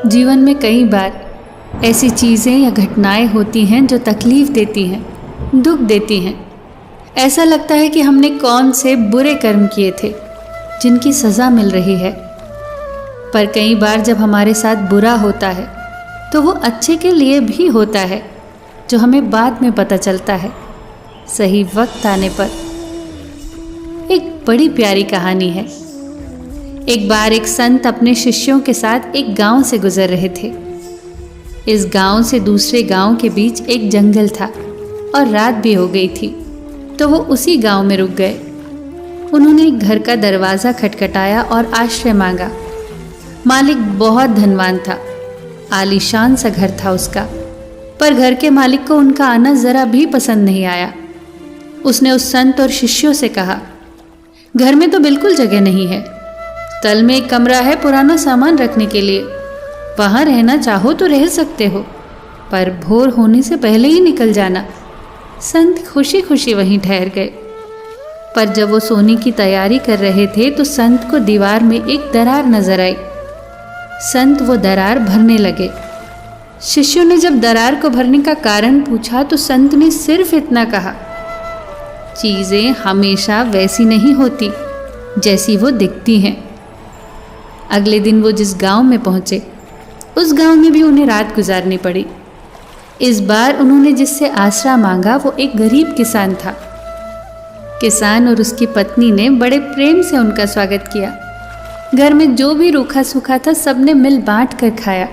जीवन में कई बार ऐसी चीज़ें या घटनाएं होती हैं जो तकलीफ़ देती हैं, दुख देती हैं। ऐसा लगता है कि हमने कौन से बुरे कर्म किए थे जिनकी सज़ा मिल रही है। पर कई बार जब हमारे साथ बुरा होता है तो वो अच्छे के लिए भी होता है, जो हमें बाद में पता चलता है, सही वक्त आने पर। एक बड़ी प्यारी कहानी है। एक बार एक संत अपने शिष्यों के साथ एक गांव से गुजर रहे थे। इस गांव से दूसरे गांव के बीच एक जंगल था और रात भी हो गई थी, तो वो उसी गांव में रुक गए। उन्होंने एक घर का दरवाज़ा खटखटाया और आश्रय मांगा। मालिक बहुत धनवान था, आलीशान सा घर था उसका, पर घर के मालिक को उनका आना ज़रा भी पसंद नहीं आया। उसने उस संत और शिष्यों से कहा, घर में तो बिल्कुल जगह नहीं है। तल में एक कमरा है पुराना सामान रखने के लिए, वहाँ रहना चाहो तो रह सकते हो, पर भोर होने से पहले ही निकल जाना। संत खुशी खुशी वहीं ठहर गए। पर जब वो सोने की तैयारी कर रहे थे तो संत को दीवार में एक दरार नजर आई। संत वो दरार भरने लगे। शिष्यों ने जब दरार को भरने का कारण पूछा तो संत ने सिर्फ इतना कहा, चीज़ें हमेशा वैसी नहीं होती जैसी वो दिखती हैं। अगले दिन वो जिस गांव में पहुंचे, उस गांव में भी उन्हें रात गुजारनी पड़ी। इस बार उन्होंने जिससे आसरा मांगा वो एक गरीब किसान था। किसान और उसकी पत्नी ने बड़े प्रेम से उनका स्वागत किया। घर में जो भी रूखा सूखा था सबने मिल बांट कर खाया।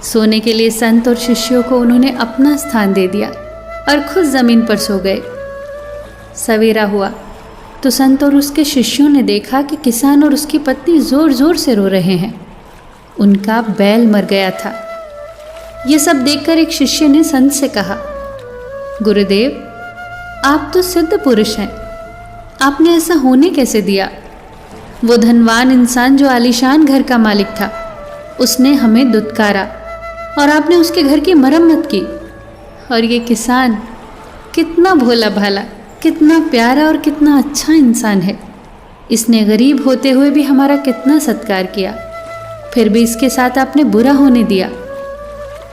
सोने के लिए संत और शिष्यों को उन्होंने अपना स्थान दे दिया और खुद जमीन पर सो गए। सवेरा हुआ तो संत और उसके शिष्यों ने देखा कि किसान और उसकी पत्नी जोर जोर से रो रहे हैं। उनका बैल मर गया था। ये सब देखकर एक शिष्य ने संत से कहा, गुरुदेव, आप तो सिद्ध पुरुष हैं, आपने ऐसा होने कैसे दिया? वो धनवान इंसान जो आलीशान घर का मालिक था, उसने हमें दुत्कारा और आपने उसके घर की मरम्मत की। और ये किसान कितना भोला भाला, कितना प्यारा और कितना अच्छा इंसान है। इसने गरीब होते हुए भी हमारा कितना सत्कार किया, फिर भी इसके साथ आपने बुरा होने दिया।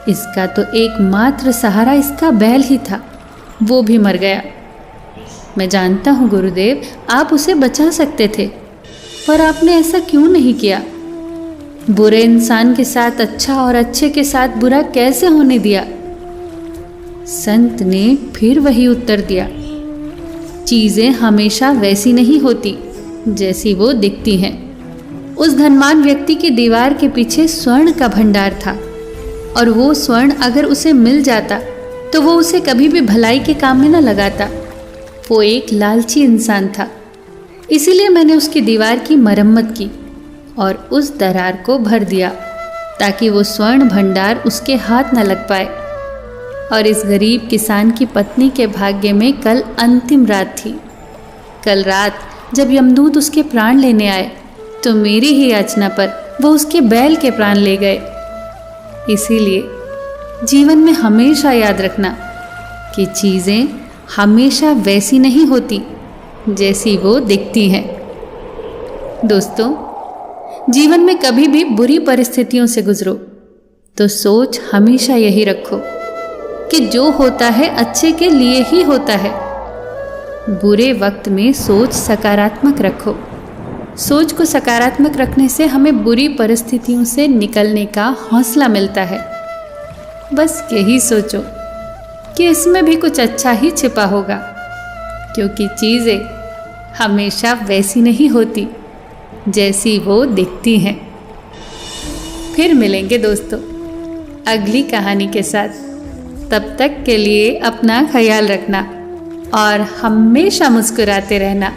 इसका तो एकमात्र सहारा इसका बैल ही था, वो भी मर गया। मैं जानता हूँ गुरुदेव, आप उसे बचा सकते थे, पर आपने ऐसा क्यों नहीं किया? बुरे इंसान के साथ अच्छा और अच्छे के साथ बुरा कैसे होने दिया? संत ने फिर वही उत्तर दिया, चीज़ें हमेशा वैसी नहीं होती जैसी वो दिखती हैं। उस धनवान व्यक्ति की दीवार के पीछे स्वर्ण का भंडार था, और वो स्वर्ण अगर उसे मिल जाता तो वो उसे कभी भी भलाई के काम में न लगाता। वो एक लालची इंसान था, इसीलिए मैंने उसकी दीवार की मरम्मत की और उस दरार को भर दिया ताकि वो स्वर्ण भंडार उसके हाथ न लग पाए। और इस गरीब किसान की पत्नी के भाग्य में कल अंतिम रात थी। कल रात जब यमदूत उसके प्राण लेने आए तो मेरी ही याचना पर वो उसके बैल के प्राण ले गए। इसीलिए जीवन में हमेशा याद रखना कि चीज़ें हमेशा वैसी नहीं होती जैसी वो दिखती हैं। दोस्तों, जीवन में कभी भी बुरी परिस्थितियों से गुजरो तो सोच हमेशा यही रखो कि जो होता है अच्छे के लिए ही होता है। बुरे वक्त में सोच सकारात्मक रखो। सोच को सकारात्मक रखने से हमें बुरी परिस्थितियों से निकलने का हौसला मिलता है। बस यही सोचो कि इसमें भी कुछ अच्छा ही छिपा होगा, क्योंकि चीज़ें हमेशा वैसी नहीं होती जैसी वो दिखती हैं। फिर मिलेंगे दोस्तों अगली कहानी के साथ। तब तक के लिए अपना ख्याल रखना और हमेशा मुस्कुराते रहना।